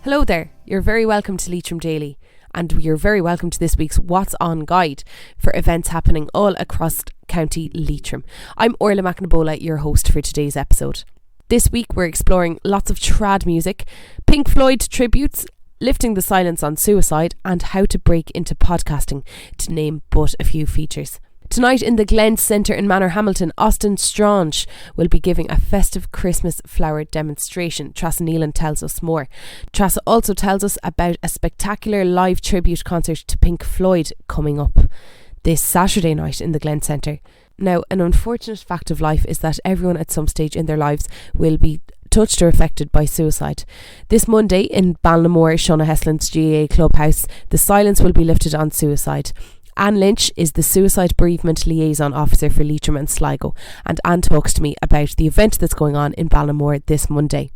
Hello there, you're very welcome to Leitrim Daily, and you're very welcome to this week's What's On guide for events happening all across County Leitrim. I'm Órla McNabola, your host for today's episode. This week we're exploring lots of trad music, Pink Floyd tributes, lifting the silence on suicide, and how to break into podcasting, to name but a few features. Tonight in the Glens Centre in Manorhamilton, Stronge will be giving a festive Christmas flower demonstration. Treasa Nealon tells us more. Treasa also tells us about a spectacular live tribute concert to Pink Floyd coming up this Saturday night in the Glens Centre. Now, an unfortunate fact of life is that everyone at some stage in their lives will be touched or affected by suicide. This Monday in Ballinamore, Seán Heslin's GAA clubhouse, the silence will be lifted on suicide. Lynch is the Suicide Bereavement Liason Officer for Leitrim and Sligo, and Anne talks to me about the event that's going on in Ballinamore this Monday.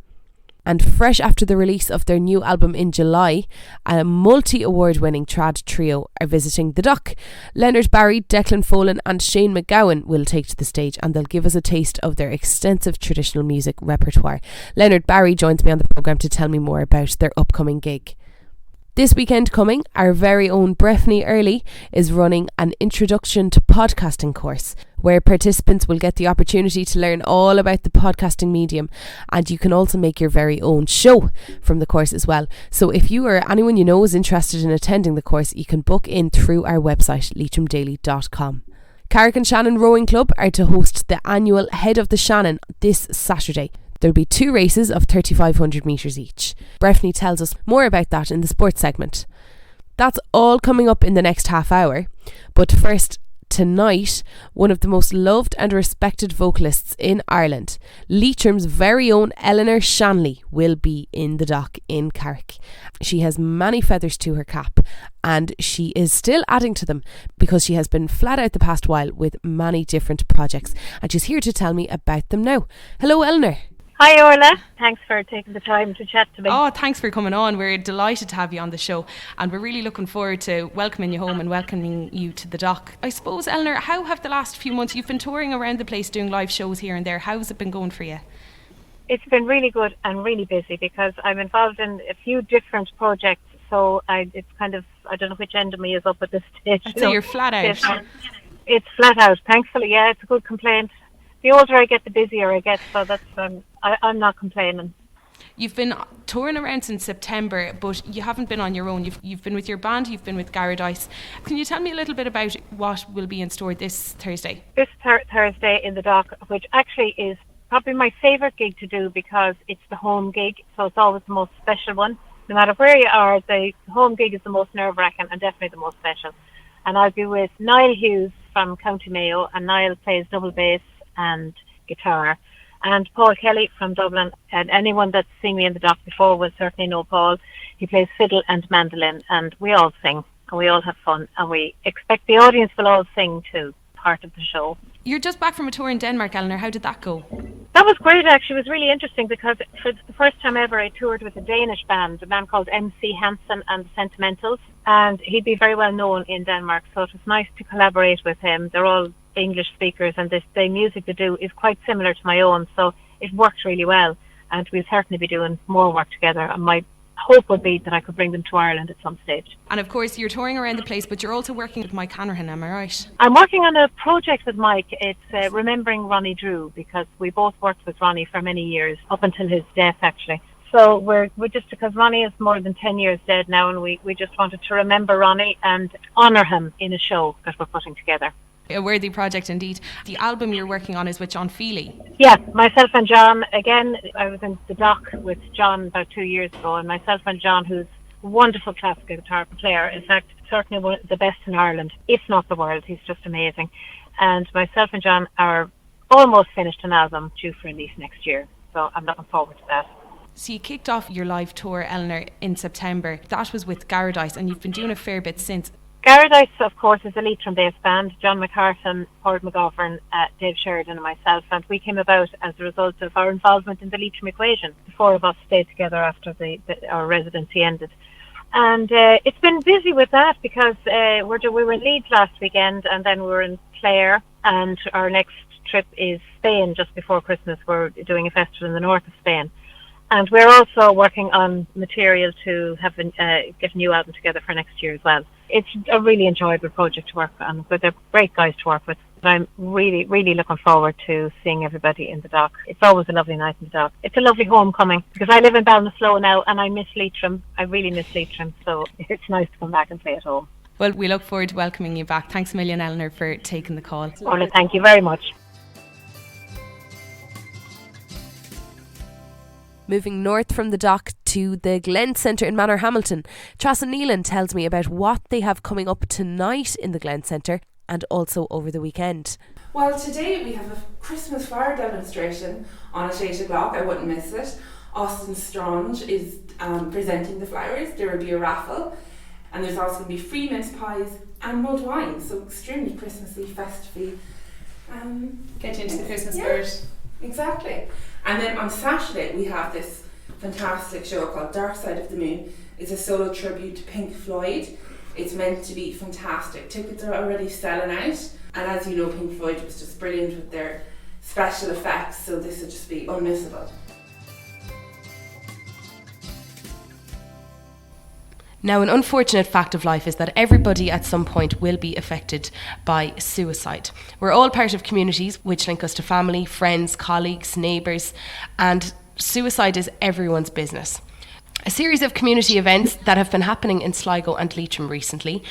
And fresh after the release of their new album in July, a multi-award winning trad trio are visiting the dock. Leonard, Barry, Declan Folan and Shane McGowan will take to the stage, and they'll give us a taste of their extensive traditional music repertoire. Leonard Barry joins me on the programme to tell me more about their upcoming gig. This weekend coming, our very own Breffni Early is running an Introduction to Podcasting course, where participants will get the opportunity to learn all about the podcasting medium, and you can also make your very own show from the course as well. So if you or anyone you know is interested in attending the course, you can book in through our website, leitrimdaily.com. Carrick and Shannon Rowing Club are to host the annual Head of the Shannon this Saturday. There'll be 2 races of 3,500 metres each. Breffni tells us more about that in the sports segment. That's all coming up in the next half hour. But first, tonight, one of the most loved and respected vocalists in Ireland, Leitrim's very own Eleanor Shanley, will be in the dock in Carrick. She has many feathers to her cap, and she is still adding to them because she has been flat out the past while with many different projects, and she's here to tell me about them now. Hello, Eleanor. Hi Orla, thanks for taking the time to chat to me. Oh, thanks for coming on. We're delighted to have you on the show, and we're really looking forward to welcoming you home and welcoming you to the dock. I suppose, Eleanor, how have the last few months, you've been touring around the place doing live shows here and there, how's it been going for you? It's been really good and really busy because I'm involved in a few different projects, so it's kind of, I don't know which end of me is up at this stage. So you're flat out. It's flat out, thankfully, yeah, it's a good complaint. The older I get, the busier I get, so that's I'm not complaining. You've been touring around since September, but you haven't been on your own. You've been with your band, you've been with Girish. Can you tell me a little bit about what will be in store this Thursday? This Thursday in the dock, which actually is probably my favourite gig to do because it's the home gig, so it's always the most special one. No matter where you are, the home gig is the most nerve-wracking and definitely the most special. And I'll be with Niall Hughes from County Mayo, and Niall plays double bass and guitar, and Paul Kelly from Dublin, and anyone that's seen me in the dock before will certainly know Paul. He plays fiddle and mandolin, and we all sing and we all have fun, and we expect the audience will all sing too, part of the show. You're just back from a tour in Denmark, Eleanor. How did that go? That was great, actually. It was really interesting because for the first time ever I toured with a Danish band, a band called MC Hansen and the Sentimentals, and he'd be very well known in Denmark, so it was nice to collaborate with him. They're all English speakers, and the music they do is quite similar to my own, so it worked really well, and we'll certainly be doing more work together, and my hope would be that I could bring them to Ireland at some stage. And of course you're touring around the place, but you're also working with Mike Hanrahan, am I right? I'm working on a project with Mike. It's remembering Ronnie Drew, because we both worked with Ronnie for many years, up until his death actually. So we're just, because Ronnie is more than 10 years dead now, and we just wanted to remember Ronnie and honour him in a show that we're putting together. A worthy project indeed. The album you're working on is with John Feely. Yeah, myself and John, again, I was in the dock with John about 2 years ago, and myself and John, who's a wonderful classical guitar player, in fact, certainly one of the best in Ireland, if not the world. He's just amazing. And myself and John are almost finished an album due for release next year, so I'm looking forward to that. So you kicked off your live tour, Eleanor, in September. That was with Girish, and you've been doing a fair bit since. Girish, of course, is a Leitrim-based band. John McCartan, Paul McGovern, Dave Sheridan and myself, and we came about as a result of our involvement in the Leitrim equation. The 4 of us stayed together after our residency ended. And it's been busy with that because we were in Leeds last weekend, and then we were in Clare, and our next trip is Spain just before Christmas. We're doing a festival in the north of Spain. And we're also working on material to have get a new album together for next year as well. It's a really enjoyable project to work on, but they're great guys to work with. I'm really, really looking forward to seeing everybody in the dock. It's always a lovely night in the dock. It's a lovely homecoming, because I live in Ballinamore now and I miss Leitrim. I really miss Leitrim, so it's nice to come back and play at home. Well, we look forward to welcoming you back. Thanks a million, Eleanor, for taking the call. Orla, thank you very much. Moving north from the dock to the Glens Centre in Manorhamilton, Treasa Nealon tells me about what they have coming up tonight in the Glens Centre and also over the weekend. Well, today we have a Christmas fire demonstration on at 8 o'clock. I wouldn't miss it. Austin Stronge is presenting the flowers. There will be a raffle, and there's also going to be free mince pies and mulled wine, so extremely Christmassy, festive. Get you into the Christmas spirit. Exactly. And then on Saturday we have this fantastic show called Dark Side of the Moon. It's a solo tribute to Pink Floyd. It's meant to be fantastic. Tickets are already selling out, and as you know, Pink Floyd was just brilliant with their special effects, so this will just be unmissable. Now, an unfortunate fact of life is that everybody at some point will be affected by suicide. We're all part of communities which link us to family, friends, colleagues, neighbours, and suicide is everyone's business. A series of community events that have been happening in Sligo and Leitrim recently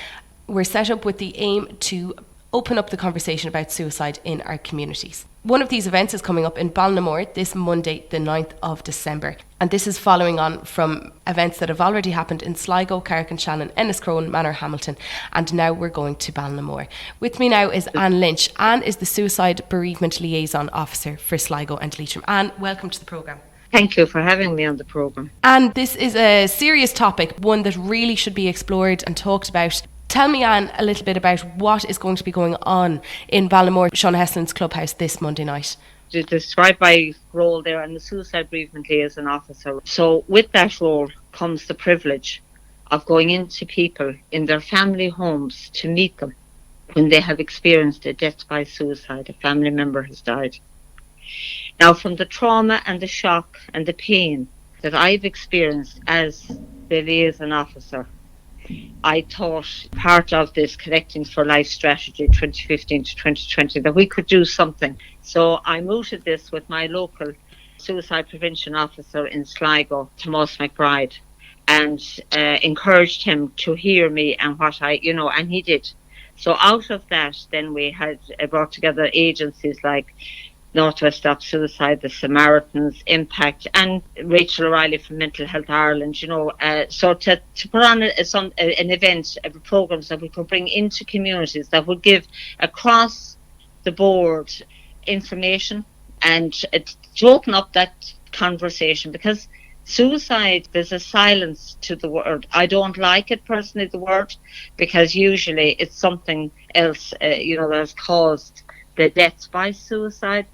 were set up with the aim to open up the conversation about suicide in our communities. One of these events is coming up in Ballinamore this Monday, the 9th of December. And this is following on from events that have already happened in Sligo, Keshcarrigan, Enniscrone, Manorhamilton, and now we're going to Ballinamore. With me now is Anne Lynch. Anne is the Suicide Bereavement Liason Officer for Sligo and Leitrim. Anne, welcome to the programme. Thank you for having me on the programme. And this is a serious topic, one that really should be explored and talked about. Tell me, Anne, a little bit about what is going to be going on in Ballinamore, Seán Heslin's clubhouse this Monday night. To describe my role there, I'm the Suicide Bereavement Liason Officer. So with that role comes the privilege of going into people in their family homes to meet them when they have experienced a death by suicide, a family member has died. Now, from the trauma and the shock and the pain that I've experienced as the liaison officer, I thought part of this Connecting for Life strategy 2015 to 2020 that we could do something. So I mooted this with my local suicide prevention officer in Sligo, Tomas McBride, and encouraged him to hear me and what and he did. So out of that, then we had brought together agencies like Northwest Stop Suicide, the Samaritans, Impact, and Rachel O'Reilly from Mental Health Ireland, so to put on an event, programs that we could bring into communities that would give across the board information and to open up that conversation, because suicide, there's a silence to the word. I don't like it personally, the word, because usually it's something else, that has caused the deaths by suicide.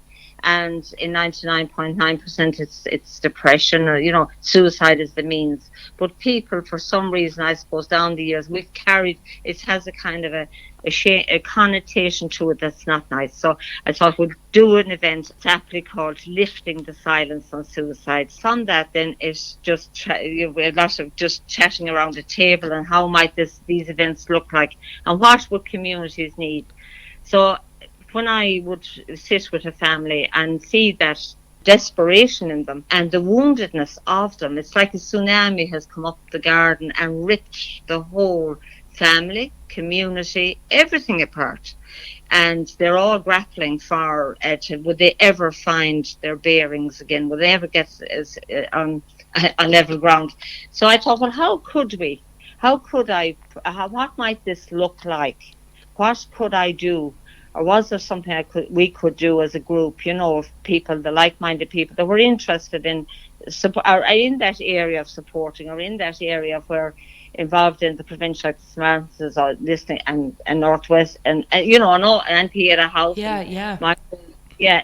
And in 99.9% it's depression, or suicide is the means. But people, for some reason, I suppose down the years, we've carried, it has a kind of a connotation to it that's not nice. So I thought we'd do an event, it's aptly called Lifting the Silence on Suicide. From that then it's just a lot of just chatting around the table and how might these events look like and what would communities need. So when I would sit with a family and see that desperation in them and the woundedness of them, it's like a tsunami has come up the garden and ripped the whole family, community, everything apart. And they're all grappling for, would they ever find their bearings again? Would they ever get on level ground? So I thought, well, how could we? What might this look like? What could I do? Or was there something we could do as a group, of people, the like-minded people that were interested in are in that area of supporting, or in that area where involved in the prevention, like the Samaritans or listening and Northwest and Piera House.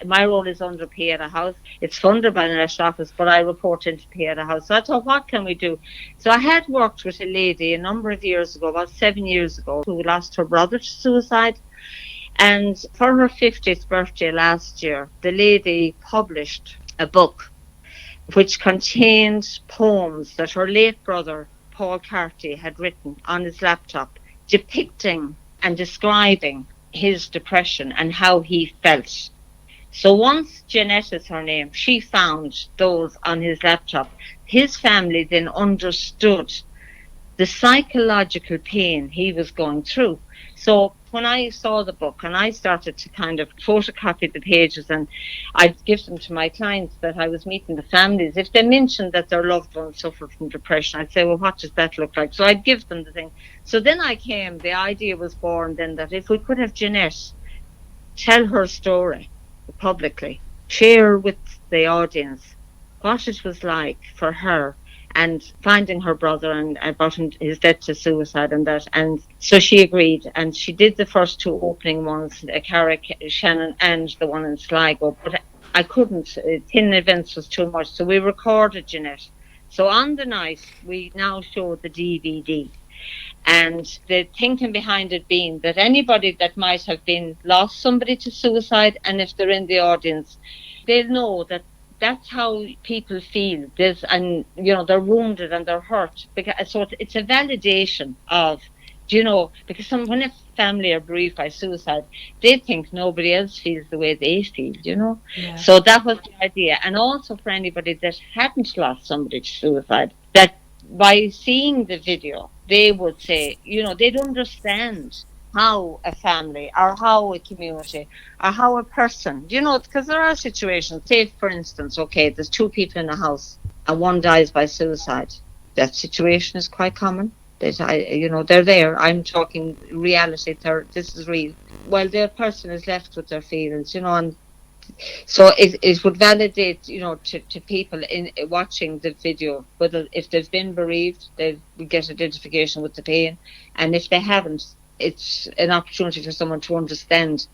My role is under Piera House. It's funded by the National Office, but I report into Piera House. So I thought, what can we do? So I had worked with a lady a number of years ago, about 7 years ago, who lost her brother to suicide. And for her 50th birthday last year, the lady published a book which contained poems that her late brother, Paul Carty, had written on his laptop, depicting and describing his depression and how he felt. So once Jeanette is her name, she found those on his laptop. His family then understood the psychological pain he was going through. So when I saw the book and I started to kind of photocopy the pages, and I'd give them to my clients that I was meeting, the families, if they mentioned that their loved one suffered from depression, I'd say, well, what does that look like? So I'd give them the thing. So then the idea was born then that if we could have Jeanette tell her story publicly, share with the audience what it was like for her and finding her brother and about his death to suicide and that. And so she agreed, and she did the first two opening ones, Keshcarrigan and the one in Sligo, but I couldn't, 10 events was too much, so we recorded Jeanette. So on the night, we now show the DVD. And the thinking behind it being that anybody that might have lost somebody to suicide, and if they're in the audience, they'll know that that's how people feel. And they're wounded and they're hurt. So it's a validation of, because when a family are bereaved by suicide, they think nobody else feels the way they feel, Yeah. So that was the idea. And also for anybody that hadn't lost somebody to suicide, that by seeing the video, they would say, they'd understand how a family or how a community or how a person, because there are situations, say for instance, okay, there's two people in a house and one dies by suicide. That situation is quite common. They're there. I'm talking reality. This is real. Well, the person is left with their feelings, and so it would validate, to people in watching the video, whether if they've been bereaved, they get identification with the pain, and if they haven't, it's an opportunity for someone to understand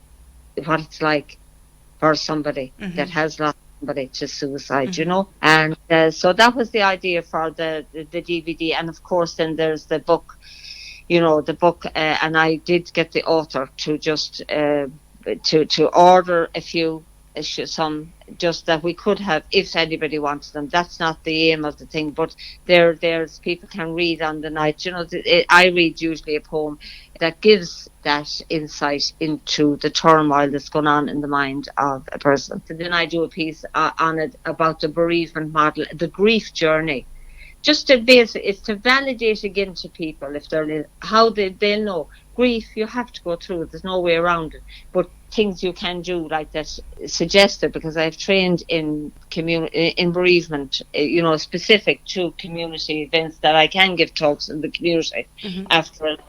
what it's like for somebody that has lost somebody to suicide, And so that was the idea for the DVD, and of course then there's the book, and I did get the author to just to order a few. Some just that we could have if anybody wants them. That's not the aim of the thing, but there's people can read on the night. I read usually a poem that gives that insight into the turmoil that's going on in the mind of a person. And then I do a piece on it about the bereavement model, the grief journey. Just to it's to validate again to people if they're how they'll know grief. You have to go through it. There's no way around it. But things you can do like that suggested, because I've trained in bereavement, specific to community events that I can give talks in the community after it.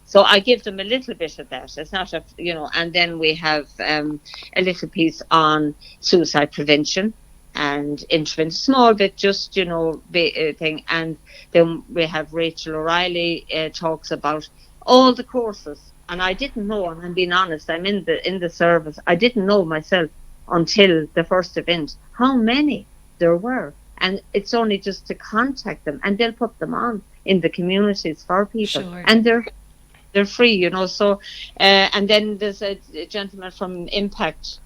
So I give them a little bit of that. It's not and then we have a little piece on suicide prevention and intervention, small bit, just thing. And then we have Rachel O'Reilly talks about all the courses. And I didn't know, and I'm being honest, I'm in the service. I didn't know myself until the first event how many there were. And it's only just to contact them, and they'll put them on in the communities for people. Sure. And they're free, So, and then there's a gentleman from Impact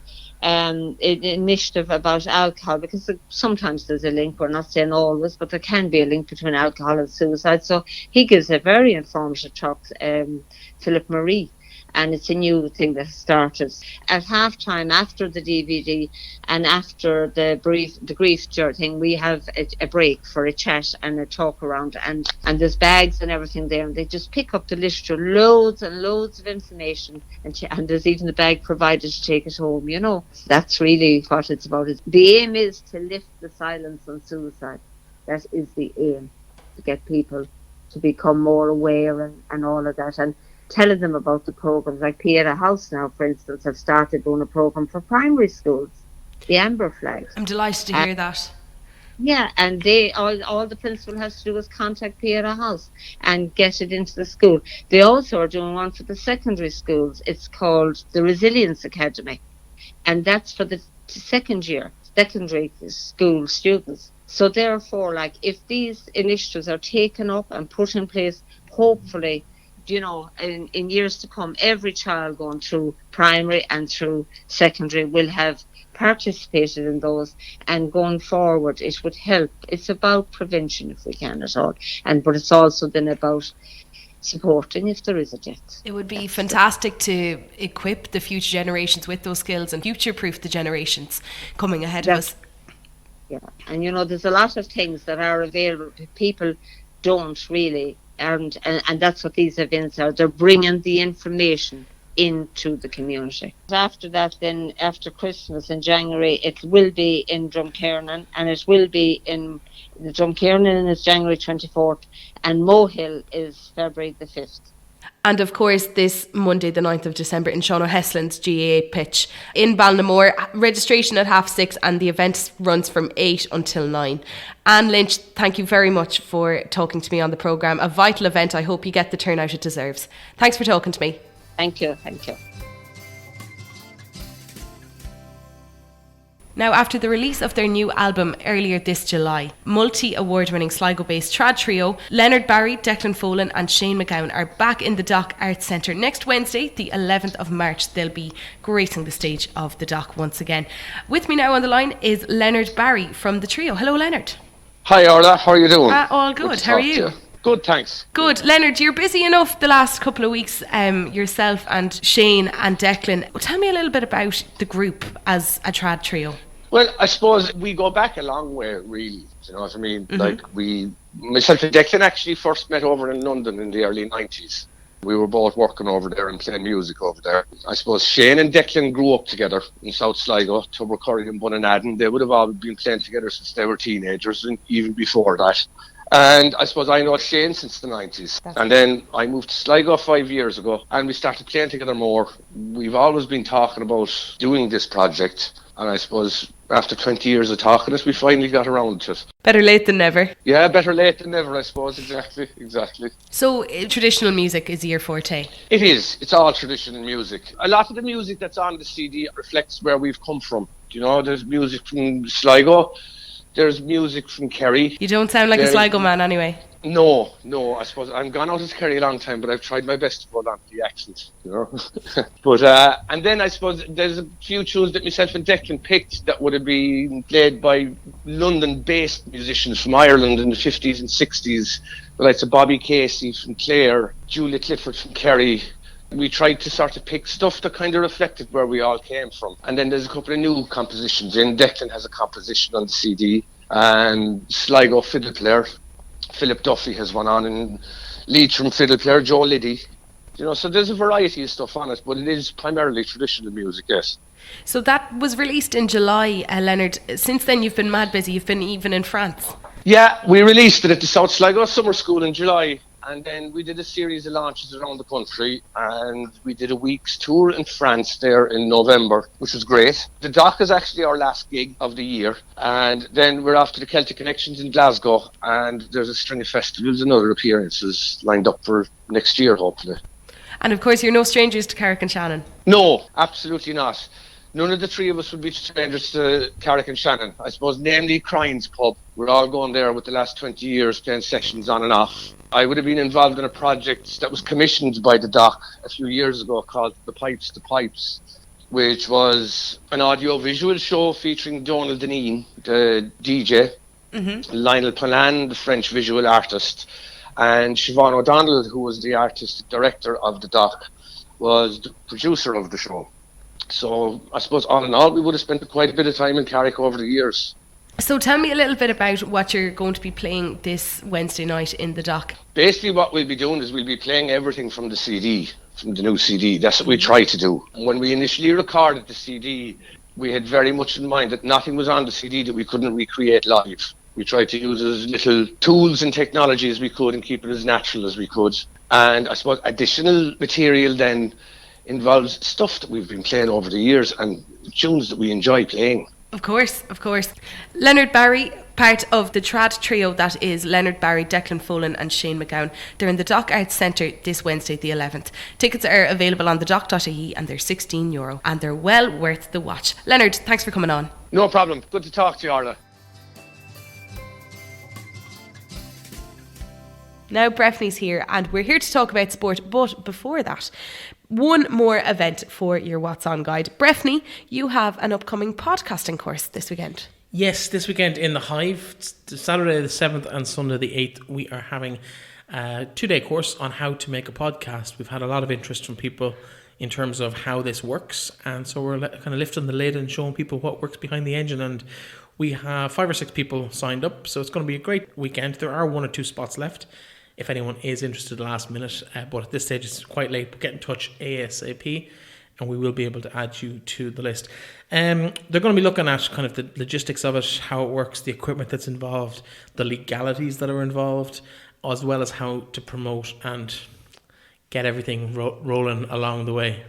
initiative about alcohol, because sometimes there's a link. We're not saying always, but there can be a link between alcohol and suicide. So he gives a very informative talk, Philip Marie, and it's a new thing that started at halftime after the DVD and after the grief thing. We have a break for a chat and a talk around, and there's bags and everything there, and they just pick up the literature, loads and loads of information, and there's even the bag provided to take it home. That's really what it's about. The aim is to lift the silence on suicide. That is the aim, to get people to become more aware and all of that, and telling them about the programs. Like Pieta House now, for instance, have started doing a program for primary schools, the Amber Flags. I'm delighted to hear that. Yeah, and all the principal has to do is contact Pieta House and get it into the school. They also are doing one for the secondary schools. It's called the Resilience Academy, and that's for the secondary school students. So therefore, if these initiatives are taken up and put in place, hopefully, in years to come, every child going through primary and through secondary will have participated in those, and going forward it would help. It's about prevention if we can at all, but it's also then about supporting if there is a death. It would be fantastic to equip the future generations with those skills and future-proof the generations coming ahead of us. Yeah, and there's a lot of things that are available. People don't really, and that's what these events are. They're bringing the information into the community. After that, then after Christmas in January, it will be in Drumcairnan, and it will be in the Drumcairnan is January 24th, and Mohill is February the 5th. And of course, this Monday, the 9th of December, in Seán O'Heslin's GAA pitch in Ballinamore. Registration at 6:30, and the event runs from 8 until 9. Anne Lynch, thank you very much for talking to me on the programme. A vital event. I hope you get the turnout it deserves. Thanks for talking to me. Thank you. Now, after the release of their new album earlier this July, multi-award-winning Sligo-based trad trio Leonard Barry, Declan Folan and Shane McGowan are back in the Dock Arts Centre next Wednesday, the 11th of March. They'll be gracing the stage of the Dock once again. With me now on the line is Leonard Barry from the trio. Hello, Leonard. Hi, Orla. How are you doing? All good. How are you? Good, thanks. Good. Leonard, you're busy enough the last couple of weeks, yourself and Shane and Declan. Tell me a little bit about the group as a trad trio. Well, I suppose we go back a long way, really. You know what I mean? Mm-hmm. Myself and Declan actually first met over in London in the early 90s. We were both working over there and playing music over there. I suppose Shane and Declan grew up together in South Sligo, Tubbercurry and Bunanadden. They would have all been playing together since they were teenagers and even before that. And I suppose I know Shane since the 90s. And then I moved to Sligo 5 years ago and we started playing together more. We've always been talking about doing this project. And I suppose after 20 years of talking we finally got around to it. Better late than never. Yeah, better late than never, I suppose. Exactly. So traditional music is your forte? It is. It's all traditional music. A lot of the music that's on the CD reflects where we've come from. You know, there's music from Sligo. There's music from Kerry. You don't sound like a Sligo man anyway. No, I suppose I'm gone out of Kerry a long time, but I've tried my best to hold on to the accent, you know. But and then I suppose there's a few tunes that myself and Declan picked that would have been played by London-based musicians from Ireland in the 50s and 60s, the likes of Bobby Casey from Clare, Julia Clifford from Kerry. We tried to sort of pick stuff that kind of reflected where we all came from. And then there's a couple of new compositions in. Declan has a composition on the CD, and Sligo fiddle player Philip Duffy has one on, and Leitrim fiddle player Joe Liddy. You know, so there's a variety of stuff on it, but it is primarily traditional music, yes. So that was released in July, Leonard. Since then you've been mad busy. You've been even in France. Yeah, we released it at the South Sligo Summer School in July. And then we did a series of launches around the country, and we did a week's tour in France there in November, which was great. The Dock is actually our last gig of the year, and then we're off to the Celtic Connections in Glasgow, and there's a string of festivals and other appearances lined up for next year, hopefully. And of course, you're no strangers to Carrick and Shannon. No, absolutely not. None of the three of us would be strangers to Carrick and Shannon. I suppose, namely Cryne's Pub. We're all going there with the last 20 years playing sessions on and off. I would have been involved in a project that was commissioned by the Dock a few years ago called The Pipes to Pipes, which was an audio-visual show featuring Donald Deneen, the DJ, Lionel Polan, the French visual artist, and Siobhan O'Donnell, who was the artistic director of the Dock, was the producer of the show. So I suppose all in all, we would have spent quite a bit of time in Carrick over the years. So tell me a little bit about what you're going to be playing this Wednesday night in the Dock. Basically what we'll be doing is we'll be playing everything from the CD, from the new CD. That's what we try to do. When we initially recorded the CD, we had very much in mind that nothing was on the CD that we couldn't recreate live. We tried to use as little tools and technology as we could and keep it as natural as we could. And I suppose additional material then involves stuff that we've been playing over the years and tunes that we enjoy playing. Of course. Leonard Barry, part of the trad trio that is Leonard Barry, Declan Folan and Shane McGowan. They're in the Dock Arts Centre this Wednesday the 11th. Tickets are available on thedock.ie and they're €16 and they're well worth the watch. Leonard, thanks for coming on. No problem. Good to talk to you, Orla. Now Breffney's here and we're here to talk about sport, but before that, One more event for your What's On guide. Breffney, you have an upcoming podcasting course this weekend. Yes, this weekend in the Hive, Saturday the 7th and Sunday the 8th, we are having a 2-day course on how to make a podcast. We've had a lot of interest from people in terms of how this works, and so we're kind of lifting the lid and showing people what works behind the engine, and we have 5 or 6 people signed up, so it's going to be a great weekend. There are 1 or 2 spots left if anyone is interested last minute, but at this stage it's quite late, but get in touch ASAP and we will be able to add you to the list. They're going to be looking at kind of the logistics of it, how it works, the equipment that's involved, the legalities that are involved, as well as how to promote and get everything rolling along the way.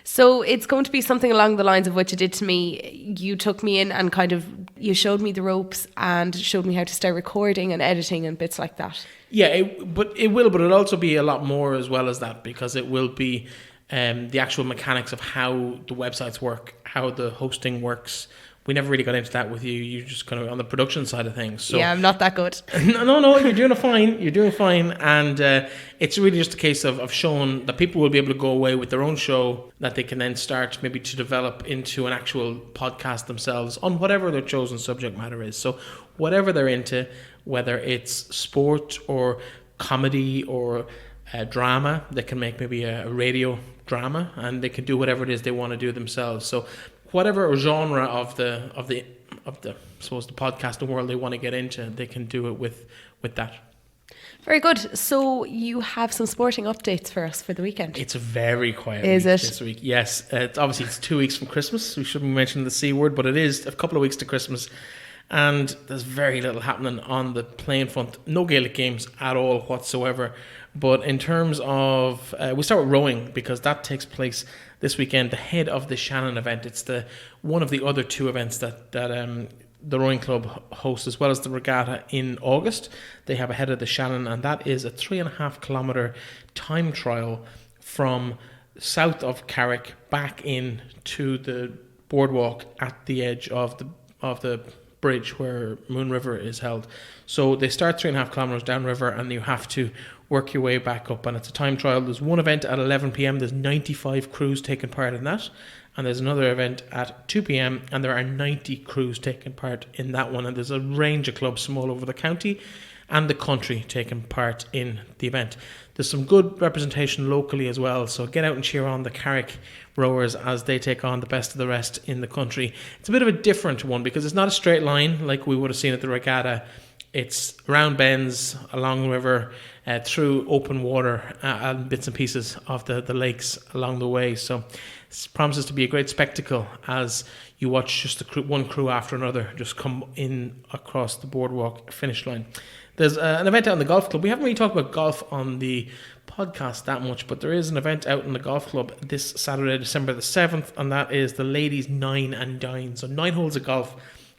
So it's going to be something along the lines of what you did to me. You took me in and kind of, you showed me the ropes and showed me how to start recording and editing and bits like that. Yeah, but it'll also be a lot more as well as that, because it will be the actual mechanics of how the websites work, how the hosting works. We never really got into that with you. You're just kind of on the production side of things. So yeah, I'm not that good. No, you're doing fine. You're doing fine. And it's really just a case of showing that people will be able to go away with their own show that they can then start maybe to develop into an actual podcast themselves on whatever their chosen subject matter is. So whatever they're into, whether it's sport or comedy or drama, they can make maybe a radio drama, and they can do whatever it is they want to do themselves. So whatever genre of the I suppose the podcasting world they want to get into, they can do it with that. Very good. So you have some sporting updates for us for the weekend. It's a very quiet week this week. Yes, it's 2 weeks from Christmas. We shouldn't mention the C word, but it is a couple of weeks to Christmas, and there's very little happening on the playing front. No Gaelic games at all whatsoever. But in terms of, we start with rowing, because that takes place this weekend, the head of the Shannon event. It's one of the other 2 events that the rowing club hosts, as well as the regatta in August. They have a head of the Shannon, and that is a 3.5 kilometre time trial from south of Carrick back in to the boardwalk at the edge of the bridge where Moon River is held. So they start 3.5 kilometres downriver, and you have to work your way back up, and it's a time trial. There's one event at 11 p.m. There's 95 crews taking part in that, and there's another event at 2 p.m. and there are 90 crews taking part in that one, and there's a range of clubs from all over the county and the country taking part in the event. There's some good representation locally as well, so get out and cheer on the Carrick rowers as they take on the best of the rest in the country. It's a bit of a different one because it's not a straight line like we would have seen at the regatta. It's round bends along the river, through open water and bits and pieces of the lakes along the way. So it promises to be a great spectacle as you watch just one crew after another just come in across the boardwalk finish line. There's an event out in the golf club. We haven't really talked about golf on the podcast that much, but there is an event out in the golf club this Saturday, December the 7th, and that is the ladies 9 and dine. So 9 holes of golf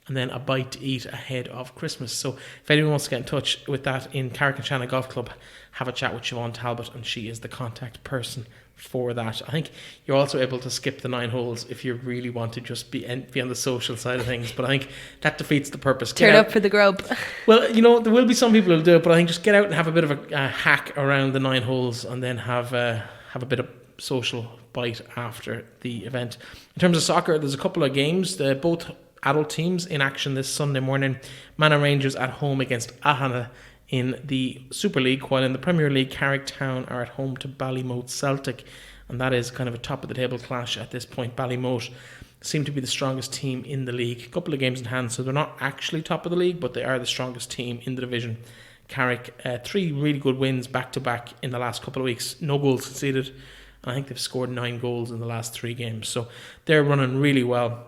and then a bite to eat ahead of Christmas. So if anyone wants to get in touch with that in Carrick and Shannon Golf Club, have a chat with Siobhan Talbot, and she is the contact person for that. I think you're also able to skip the 9 holes if you really want to just be on the social side of things, but I think that defeats the purpose. Turn up for the grub. Well, there will be some people who'll do it, but I think just get out and have a bit of a hack around the 9 holes and then have a bit of social bite after the event. In terms of soccer, there's a couple of games. Both adult teams in action this Sunday morning. Manor Rangers at home against Ahana in the Super League, while in the Premier League, Carrick Town are at home to Ballymote Celtic, and that is kind of a top of the table clash at this point. Ballymote seem to be the strongest team in the league. A couple of games in hand, so they're not actually top of the league, but they are the strongest team in the division. Carrick, 3 really good wins back to back in the last couple of weeks. No goals conceded. I think they've scored 9 goals in the last 3 games, so they're running really well.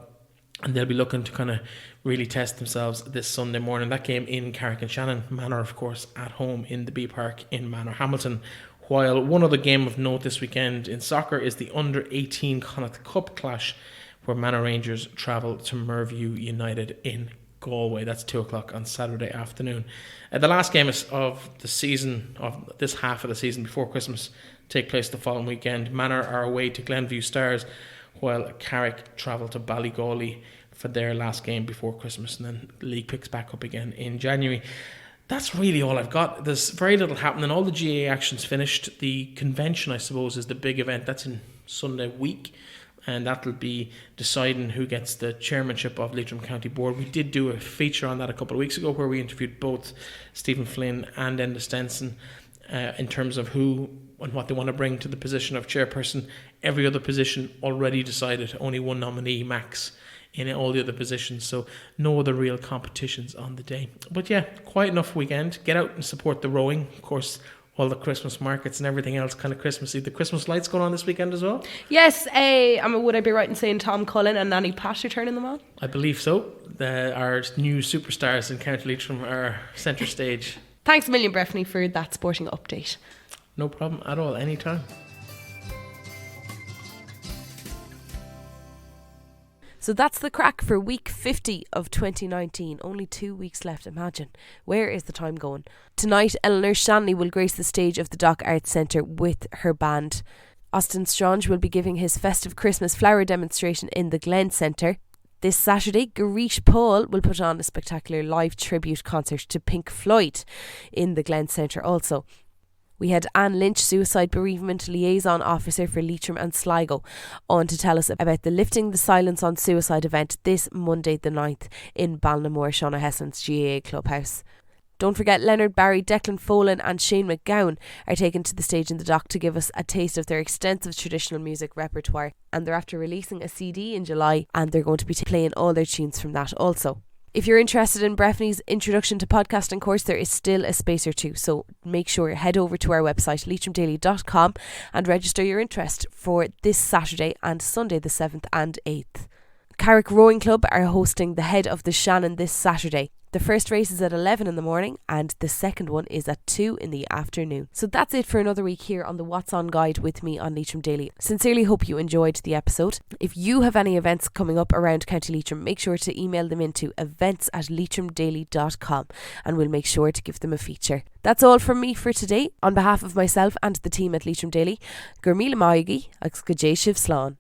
And they'll be looking to kind of really test themselves this Sunday morning. That game in Carrick and Shannon. Manor, of course, at home in the B Park in Manorhamilton. While one other game of note this weekend in soccer is the Under-18 Connacht Cup clash, where Manor Rangers travel to Merview United in Galway. That's 2 o'clock on Saturday afternoon. The last game of the season, of this half of the season before Christmas, take place the following weekend. Manor are away to Glenview Stars, while Carrick travel to Ballygawley for their last game before Christmas, and then the league picks back up again in January. That's really all I've got. There's very little happening. All the GA action's finished. The convention, I suppose, is the big event. That's in Sunday week, and that'll be deciding who gets the chairmanship of Leitrim County Board. We did do a feature on that a couple of weeks ago where we interviewed both Stephen Flynn and Enda Stenson in terms of who and what they want to bring to the position of chairperson. Every other position already decided, only one nominee max in all the other positions, so no other real competitions on the day. But yeah, quiet enough weekend. Get out and support the rowing. Of course, all the Christmas markets and everything else kind of Christmassy. The Christmas lights going on this weekend as well? Yes, would I be right in saying Tom Cullen and Nanny Pat are turning them on? I believe so. Our new superstars in County Leitrim are centre stage. Thanks a million, Breffney, for that sporting update. No problem at all, anytime. So that's the crack for week 50 of 2019. Only 2 weeks left, imagine. Where is the time going? Tonight, Eleanor Shanley will grace the stage of the Dock Arts Centre with her band. Austin Stronge will be giving his festive Christmas flower demonstration in the Glens Centre. This Saturday, Girish Paul will put on a spectacular live tribute concert to Pink Floyd in the Glens Centre also. We had Lynch, Suicide Bereavement Liason Officer for Leitrim and Sligo, on to tell us about the Lifting the Silence on Suicide event this Monday the 9th in Ballinamore, Seán O'Heslin's GAA clubhouse. Don't forget Leonard, Barry, Declan Folan and Shane McGowan are taken to the stage in the Dock to give us a taste of their extensive traditional music repertoire, and they're after releasing a CD in July, and they're going to be playing all their tunes from that also. If you're interested in Breffney's Introduction to Podcasting course, there is still a space or two, so make sure you head over to our website leitrimdaily.com and register your interest for this Saturday and Sunday the 7th and 8th. Carrick Rowing Club are hosting the Head of the Shannon this Saturday. The first race is at 11 in the morning and the second one is at 2 in the afternoon. So that's it for another week here on the What's On Guide with me on Leitrim Daily. Sincerely hope you enjoyed the episode. If you have any events coming up around County Leitrim, make sure to email them into events@leitrimdaily.com and we'll make sure to give them a feature. That's all from me for today. On behalf of myself and the team at Leitrim Daily, Gurmila Maigi, ag Scadshiv Slán.